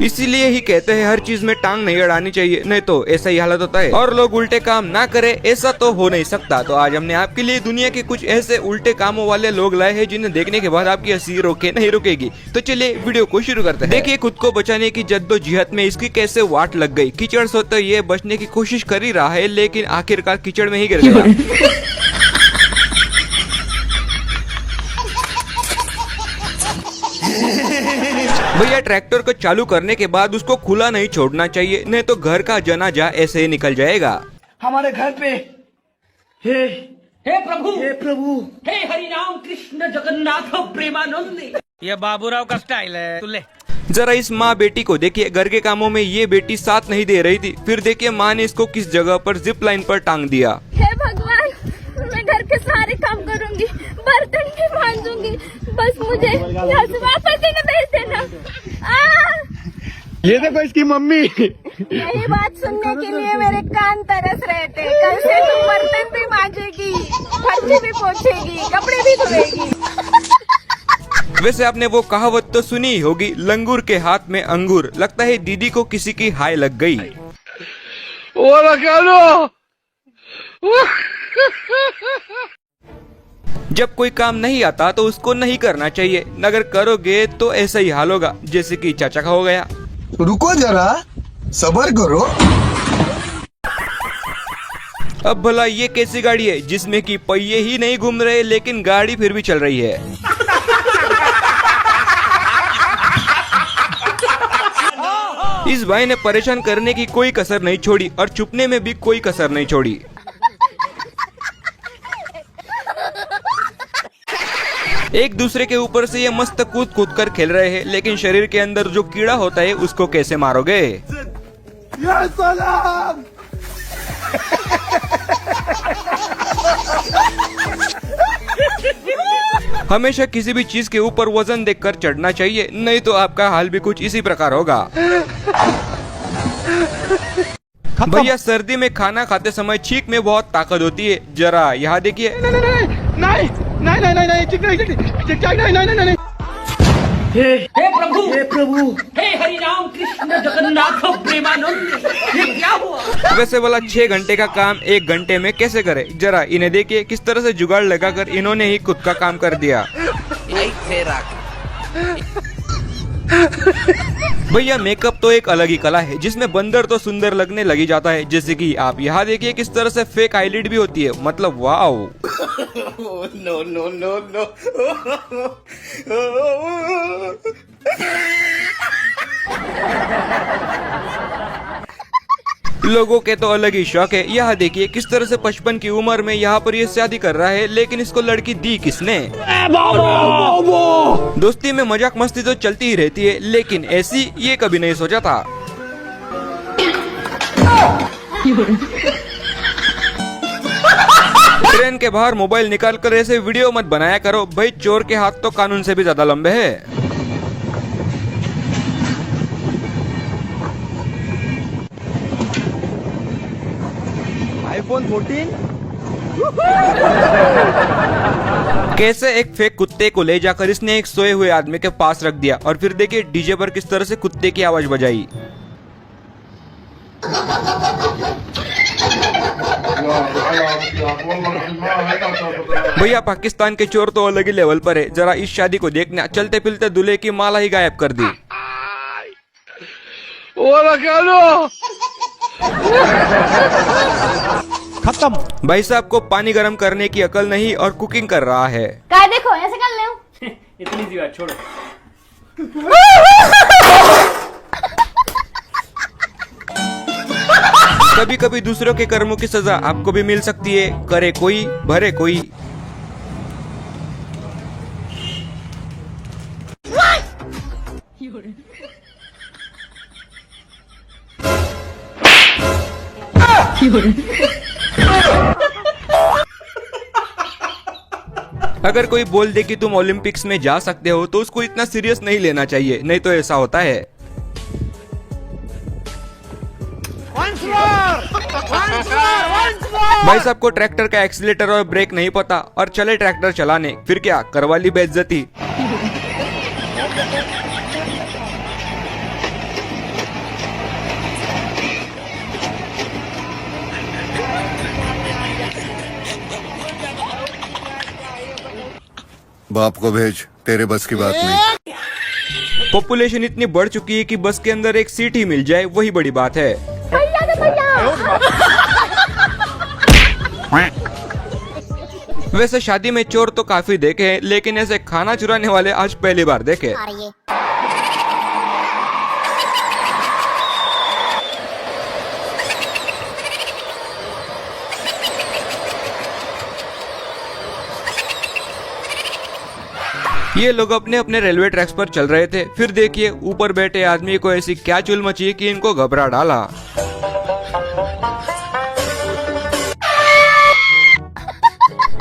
इसीलिए ही कहते हैं हर चीज में टांग नहीं अड़ानी चाहिए, नहीं तो ऐसा ही हालत होता है और लोग उल्टे काम ना करे, ऐसा तो हो नहीं सकता। तो आज हमने आपके लिए दुनिया के कुछ ऐसे उल्टे कामों वाले लोग लाए हैं जिन्हें देखने के बाद आपकी हंसी रोके नहीं रुकेगी। तो चलिए वीडियो को शुरू करते हैं। देखिए खुद को बचाने की जद्दोजहद में इसकी कैसे वाट लग गई। कीचड़ से तो ये बचने की कोशिश कर ही रहा है, लेकिन आखिरकार कीचड़ में ही गिर गया। भैया ट्रैक्टर को चालू करने के बाद उसको खुला नहीं छोड़ना चाहिए, नहीं तो घर का जनाजा ऐसे ही निकल जाएगा। हमारे घर पे हे प्रभु, हे हरि राम कृष्ण जगन्नाथ प्रेमानंद। ये बाबूराव का स्टाइल है। तू ले। जरा इस माँ बेटी को देखिए, घर के कामों में ये बेटी साथ नहीं दे रही थी, फिर देखिए माँ ने इसको किस जगह पर जिप लाइन पर टांग दिया। हे भगवान, मैं घर के सारे काम करूंगी, बर्तन भी मांजूंगी, बस मुझे यहाँ से वापस ही भेज देना। ये देखो इसकी मम्मी। यही बात सुनने के लिए मेरे कान तरस रहे थे। कल से तुम बर्तन भी मांजेगी, फर्श भी पोछेगी, कपड़े भी धोएगी। वैसे आपने वो कहावत तो सुनी ही होगी, लंगूर के हाथ में अंगूर। लगता है दीदी को किसी की हाय लग गई। जब कोई काम नहीं आता तो उसको नहीं करना चाहिए, अगर करोगे तो ऐसा ही हाल होगा जैसे कि चाचा का हो गया। रुको जरा, सब्र करो। अब भला ये कैसी गाड़ी है जिसमें कि पहिए ही नहीं घूम रहे लेकिन गाड़ी फिर भी चल रही है। इस भाई ने परेशान करने की कोई कसर नहीं छोड़ी और छुपने में भी कोई कसर नहीं छोड़ी। एक दूसरे के ऊपर से ये मस्त कूद कूद कर खेल रहे हैं, लेकिन शरीर के अंदर जो कीड़ा होता है उसको कैसे मारोगे। या सलाम। हमेशा किसी भी चीज के ऊपर वजन देखकर चढ़ना चाहिए, नहीं तो आपका हाल भी कुछ इसी प्रकार होगा। भैया सर्दी में खाना खाते समय छींक में बहुत ताकत होती है, जरा यहाँ देखिए। नहीं। हे प्रभु, हे हरि राम कृष्ण जगन्नाथ प्रेमानंद। ये क्या हुआ? वैसे वाला 6 घंटे का काम 1 घंटे में कैसे करे, जरा इन्हें देखिए किस तरह से जुगाड़ लगाकर इन्होंने ही खुद का काम कर दिया। भैया मेकअप तो एक अलग ही कला है जिसमें बंदर तो सुंदर लगने लगी जाता है, जैसे कि आप यहाँ देखिए किस तरह से फेक आईलिड भी होती है, मतलब वाओ। नो। लोगों के तो अलग ही शौक है। यहाँ देखिए किस तरह से 55 की उम्र में यहाँ पर ये शादी कर रहा है, लेकिन इसको लड़की दी किसने। दोस्ती में मजाक मस्ती तो चलती ही रहती है, लेकिन ऐसी ये कभी नहीं सोचा था। ट्रेन के बाहर मोबाइल निकालकर ऐसे वीडियो मत बनाया करो भाई, चोर के हाथ तो कानून से भी ज्यादा लंबे हैं। iPhone 14। कैसे एक फेक कुत्ते को ले जाकर इसने एक सोए हुए आदमी के पास रख दिया और फिर देखिए डीजे पर किस तरह से कुत्ते की आवाज बजाई। भैया पाकिस्तान के चोर तो अलग ही लेवल पर है, जरा इस शादी को देखना, चलते फिरते दूल्हे की माला ही गायब कर दी। खत्म। भाई साहब को पानी गर्म करने की अकल नहीं और कुकिंग कर रहा है। क्या देखो ऐसे कर ले। इतनी सी बात छोड़ो। कभी कभी दूसरों के कर्मों की सजा आपको भी मिल सकती है, करे कोई भरे कोई। अगर कोई बोल दे कि तुम ओलंपिक्स में जा सकते हो तो उसको इतना सीरियस नहीं लेना चाहिए, नहीं तो ऐसा होता है। भाई साहब को ट्रैक्टर का एक्सीलेटर और ब्रेक नहीं पता और चले ट्रैक्टर चलाने, फिर क्या करवा ली बेइज्जती। बाप को भेज, तेरे बस की बात नहीं। पॉपुलेशन इतनी बढ़ चुकी है कि बस के अंदर एक सीट ही मिल जाए वही बड़ी बात है। वैसे शादी में चोर तो काफी देखे हैं, लेकिन ऐसे खाना चुराने वाले आज पहली बार देखे। ये लोग अपने अपने रेलवे ट्रैक्स पर चल रहे थे, फिर देखिए ऊपर बैठे आदमी को ऐसी क्या चुल मची कि इनको घबरा डाला।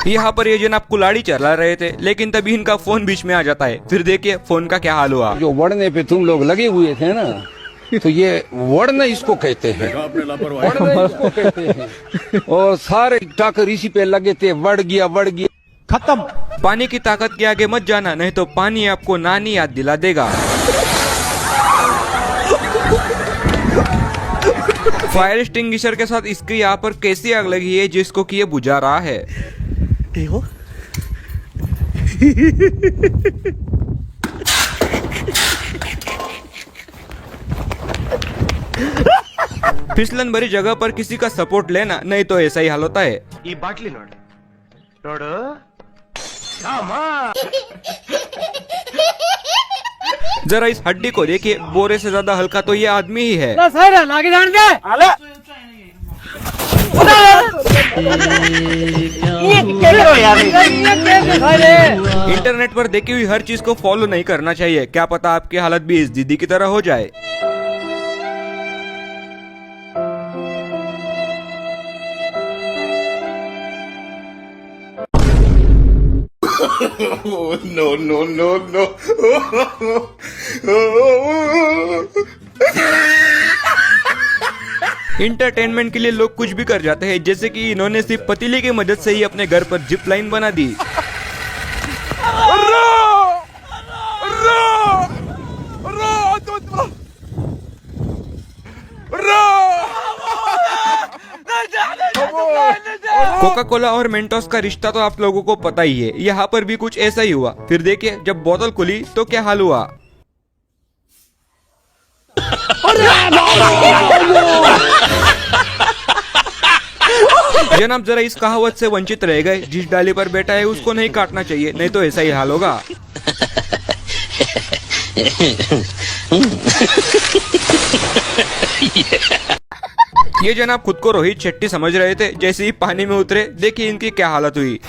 यहाँ पर ये जनाब कुल्हाड़ी चला रहे थे, लेकिन तभी इनका फोन बीच में आ जाता है। फिर देखिए फोन का क्या हाल हुआ। जो वड़ने पे तुम लोग लगे हुए थे ना, तो ये वड़ना इसको कहते हैं, वड़ना इसको कहते हैं। और सारे टाकर इसी पे लगे थे, वड़ गया खत्म। पानी की ताकत के आगे मत जाना, नहीं तो पानी आपको नानी याद दिला देगा। फायर एक्सटिंग्विशर के साथ इसकी यहाँ पर कैसी आग लगी है जिसको कि ये बुझा रहा है। फिसलन भरी जगह पर किसी का सपोर्ट लेना, नहीं तो ऐसा ही हाल होता है। ये बाटली नोड जरा इस हड्डी को देखिए, बोरे से ज्यादा हल्का तो ये आदमी ही है। इंटरनेट पर देखी हुई हर चीज को फॉलो नहीं करना चाहिए, क्या पता आपकी हालत भी इस दीदी की तरह हो जाए। No no no no. Entertainment के लिए लोग कुछ भी कर जाते हैं, जैसे कि इन्होंने सिर्फ पतीले की मदद से ही अपने घर पर जिप लाइन बना दी। कोका कोला और मेंटोस का रिश्ता तो आप लोगों को पता ही है, यहाँ पर भी कुछ ऐसा ही हुआ। फिर देखिए जब बोतल खुली तो क्या हाल हुआ। जनाब जरा इस कहावत से वंचित रह गए, जिस डाली पर बैठा है उसको नहीं काटना चाहिए, नहीं तो ऐसा ही हाल होगा। ये जनाब खुद को रोहित शेट्टी समझ रहे थे, जैसे ही पानी में उतरे देखिए इनकी क्या हालत हुई।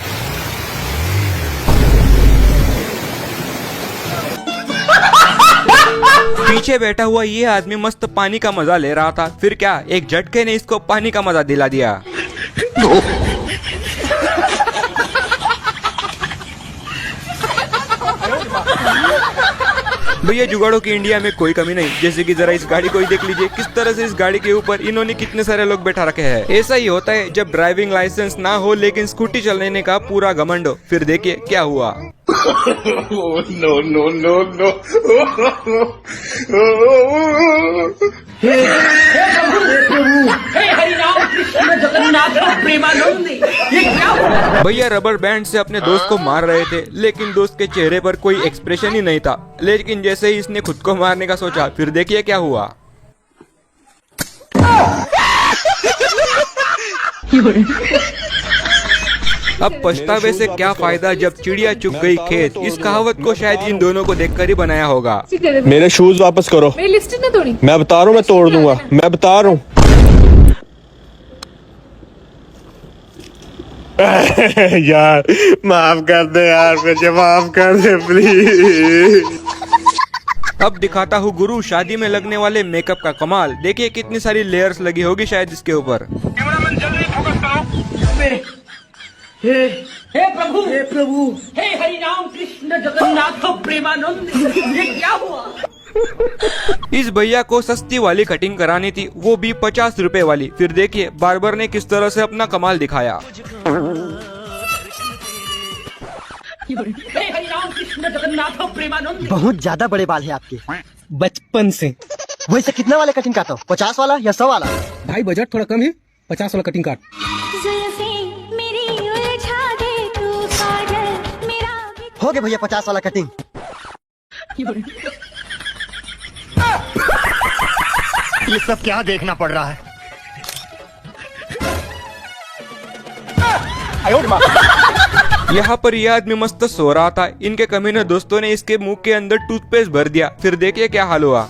पीछे बैठा हुआ ये आदमी मस्त पानी का मजा ले रहा था, फिर क्या एक झटके ने इसको पानी का मजा दिला दिया। भैया जुगाड़ों की इंडिया में कोई कमी नहीं, जैसे कि जरा इस गाड़ी को ही देख लीजिए, किस तरह से इस गाड़ी के ऊपर इन्होंने कितने सारे लोग बैठा रखे हैं। ऐसा ही होता है जब ड्राइविंग लाइसेंस ना हो लेकिन स्कूटी चलाने का पूरा घमंड हो। फिर देखिए क्या हुआ। No no no no. हे हरिनाम कृष्ण जगन्नाथ प्रेमानंद, ये क्या हुआ? भैया रबर बैंड से अपने दोस्त को मार रहे थे, लेकिन दोस्त के चेहरे पर कोई एक्सप्रेशन ही नहीं था। लेकिन जैसे ही इसने खुद को मारने का सोचा, फिर देखिए क्या हुआ। अब पछतावे से क्या फायदा जब चिड़िया चुग गई खेत। इस कहावत को शायद इन दोनों को देखकर ही बनाया होगा। मेरे शूज वापस करो। मेरी लिपस्टिक ना तोड़ी। मैं बता रहा हूँ, मैं तोड़ दूंगा, मैं बता रहा हूँ। यार माफ कर दे यार, मुझे माफ कर दे प्लीज। अब दिखाता हूँ गुरु शादी में लगने वाले मेकअप का कमाल। देखिए कितनी सारी लेयर्स लगी होगी शायद इसके ऊपर। हे प्रभु, हे हरिनाम कृष्ण जगन्नाथ प्रेमानंद, ये क्या हुआ? इस भैया को सस्ती वाली कटिंग करानी थी, वो भी 50 रुपए वाली। फिर देखिए बार्बर ने किस तरह से अपना कमाल दिखाया। हे हरि राम कृष्ण जगन्नाथ प्रेमानंद। बहुत ज्यादा बड़े बाल है आपके। बचपन से। वैसे कितना वाले कटिंग काटो, 50 वाला या 100 वाला? भाई बजट थोड़ा कम है, 50 वाला कटिंग काट। हो गया भैया 50 वाला कटिंग। ये सब क्या देखना पड़ रहा है? यहाँ पर यह आदमी मस्त सो रहा था। इनके कमीने दोस्तों ने इसके मुंह के अंदर टूथपेस्ट भर दिया। फिर देखिए क्या हाल हुआ।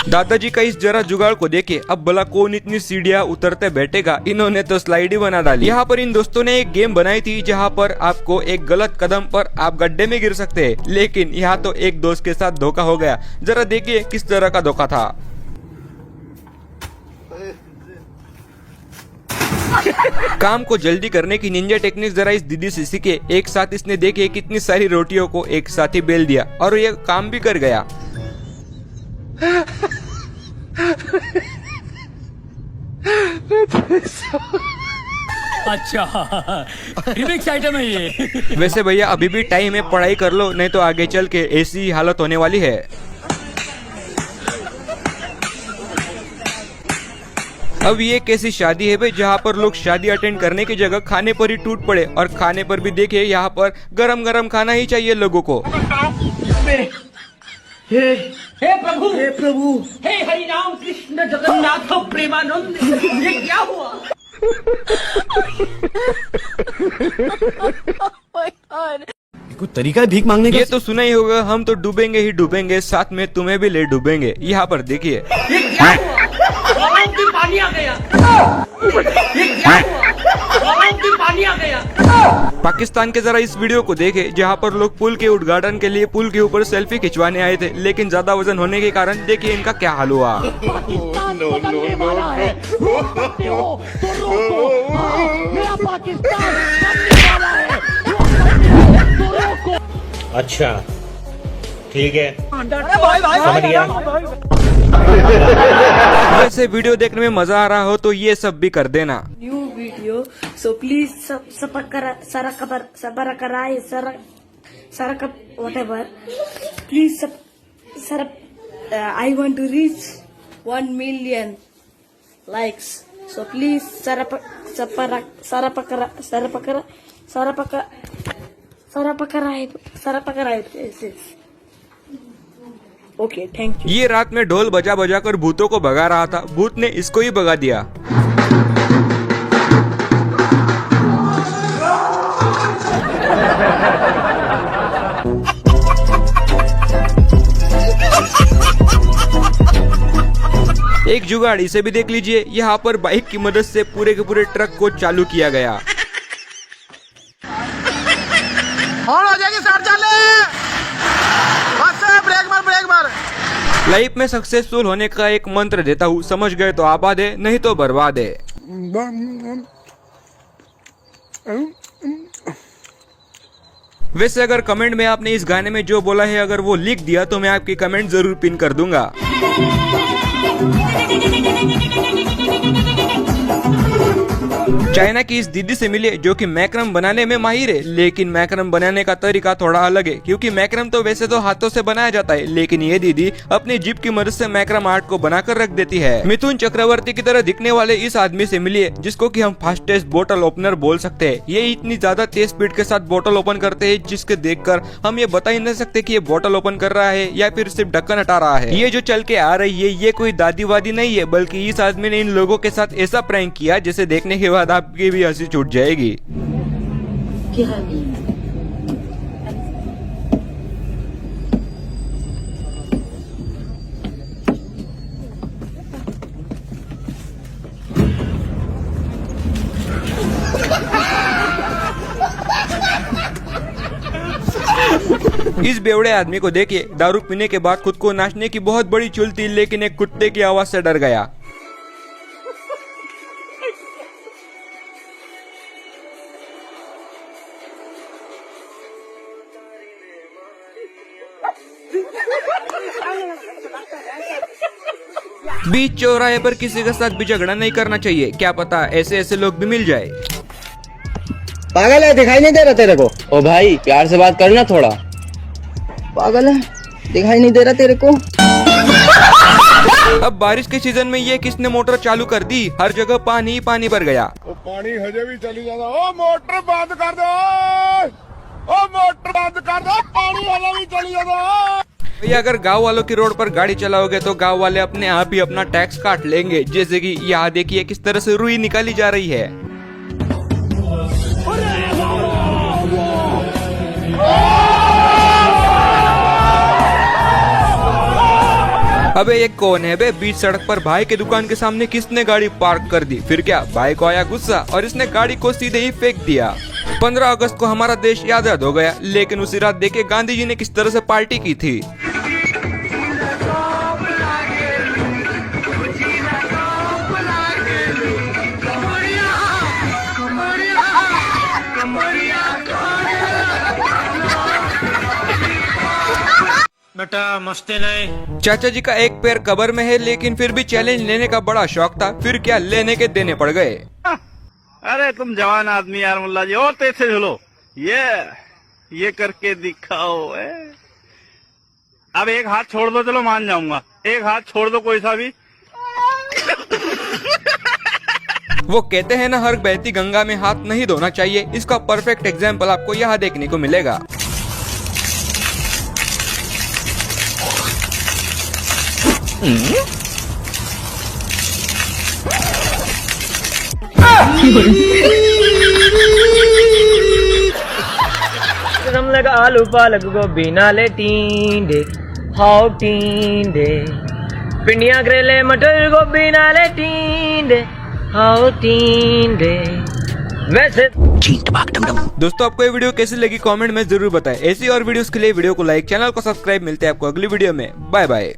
दादाजी का इस जरा जुगाड़ को देखे, अब भला कौन इतनी सीढ़ियाँ उतरते बैठेगा। इन्होंने तो स्लाइड ही बना डाली। यहाँ पर इन दोस्तों ने एक गेम बनाई थी जहाँ पर आपको एक गलत कदम पर आप गड्ढे में गिर सकते हैं, लेकिन यहाँ तो एक दोस्त के साथ धोखा हो गया। जरा देखिए किस तरह का धोखा था। काम को जल्दी करने की निंजा टेक्निक जरा इस दीदी से सीखे। एक साथ इसने देखिए कितनी सारी रोटियों को एक साथ ही बेल दिया और ये काम भी कर गया। अच्छा रिमिक्स आइटम है ये। वैसे भैया अभी भी टाइम है, पढ़ाई कर लो, नहीं तो आगे चल के ऐसी हालत होने वाली है। अब ये कैसी शादी है भाई जहाँ पर लोग शादी अटेंड करने की जगह खाने पर ही टूट पड़े, और खाने पर भी देखिए यहाँ पर गरम गरम खाना ही चाहिए लोगों को। हे प्रभु, हे प्रभु, हे हरि राम कृष्ण जगन्नाथ प्रेमानंद। ये क्या हुआ? कुछ तरीका है भीख मांगने ये तो सुना ही होगा, हम तो डूबेंगे ही डूबेंगे, साथ में तुम्हें भी ले डूबेंगे। यहाँ पर देखिए ये क्या हुआ? गलाव में पानी आ गया। ये क्या हुआ? गलाव में पानी आ गया। पाकिस्तान के जरा इस वीडियो को देखे जहाँ पर लोग पुल के उद्घाटन के लिए पुल के ऊपर सेल्फी खिंचवाने आए थे, लेकिन ज्यादा वजन होने के कारण देखिए इनका क्या हाल हुआ। अच्छा ठीक है, समझ गया। वैसे वीडियो देखने में मजा आ रहा हो तो ये सब भी कर देना। New video, so please whatever. Please I want to reach 1 million likes. So please Okay, thank you. ये रात में ढोल बजा बजा कर भूतों को भगा रहा था, भूत ने इसको ही भगा दिया। एक जुगाड़ इसे भी देख लीजिए। यहाँ पर बाइक की मदद से पूरे के पूरे ट्रक को चालू किया गया। हो जाएगी सर, चले बस ब्रेक मार। लाइफ में सक्सेसफुल होने का एक मंत्र देता हूँ, समझ गए तो आबाद है, नहीं तो बर्बाद है। वैसे अगर कमेंट में आपने इस गाने में जो बोला है अगर वो लिख दिया तो मैं आपकी कमेंट जरूर पिन कर दूंगा। चाइना की इस दीदी से मिले जो कि मैक्रम बनाने में माहिर है, लेकिन मैक्रम बनाने का तरीका थोड़ा अलग है, क्योंकि मैक्रम तो वैसे तो हाथों से बनाया जाता है, लेकिन ये दीदी अपनी जीप की मदद से मैक्रम आर्ट को बनाकर रख देती है। मिथुन चक्रवर्ती की तरह दिखने वाले इस आदमी से मिलिए जिसको कि हम फास्टेस्ट बोतल ओपनर बोल सकते हैं। ये इतनी ज्यादा तेज स्पीड के साथ बोतल ओपन करते हैं जिसके देखकर हम ये बता ही नहीं सकते कि ये बोतल ओपन कर रहा है या फिर सिर्फ ढक्कन हटा रहा है। ये जो चल के आ रही है ये कोई दादी वादी नहीं है, बल्कि इस आदमी ने इन लोगों के साथ ऐसा प्रैंक किया जिसे देखने के बाद आपकी भी हंसी छूट जाएगी। इस बेवड़े आदमी को देखिए, दारू पीने के बाद खुद को नाचने की बहुत बड़ी चुल थी, लेकिन एक कुत्ते की आवाज से डर गया। बीच चौराहे पर किसी के साथ भी झगड़ा नहीं करना चाहिए, क्या पता ऐसे ऐसे लोग भी मिल जाए। पागल है, दिखाई नहीं दे रहा तेरे को? ओ भाई प्यार से बात करना थोड़ा। पागल है, दिखाई नहीं दे रहा तेरे को? अब बारिश के सीजन में ये किसने मोटर चालू कर दी, हर जगह पानी ही पानी भर गया। पानी हजे भी चली जाता। ओ मोटर बंद कर दो, ओ मोटर बंद कर दो, पानी हजे भी चली जाता। भैया अगर गांव वालों की रोड पर गाड़ी चलाओगे तो गांव वाले अपने आप ही अपना टैक्स काट लेंगे। जैसे कि यहाँ देखिए किस तरह से रुई निकाली जा रही है। अबे ये कौन है बे, बीच सड़क पर भाई के दुकान के सामने किसने गाड़ी पार्क कर दी। फिर क्या, भाई को आया गुस्सा और इसने गाड़ी को सीधे ही फेंक दिया। 15 अगस्त को हमारा देश आजाद हो गया, लेकिन उसी रात देखिए गांधी जी ने किस तरह से पार्टी की थी। बेटा मस्ती नहीं। चाचा जी का एक पैर कब्र में है, लेकिन फिर भी चैलेंज लेने का बड़ा शौक था। फिर क्या, लेने के देने पड़ गए। अरे तुम जवान आदमी यार मुल्ला जी, और तेज से झूलो, ये करके दिखाओ। अब एक हाथ छोड़ दो, चलो मान जाऊंगा। एक हाथ छोड़ दो कोई सा भी। वो कहते हैं ना, हर बहती गंगा में हाथ नहीं धोना चाहिए। इसका परफेक्ट एग्जाम्पल आपको यहाँ देखने को मिलेगा। लगा आलू पालक गोभी नाले टींडे, हाउ टींडे, पिंडियां करेले मटर गोभी नाले टींडे, हाउ टींडे। वैसे दोस्तों आपको ये वीडियो कैसी लगी कमेंट में जरूर बताएं। ऐसी और वीडियोस के लिए वीडियो को लाइक, चैनल को सब्सक्राइब। मिलते हैं आपको अगली वीडियो में। Bye bye.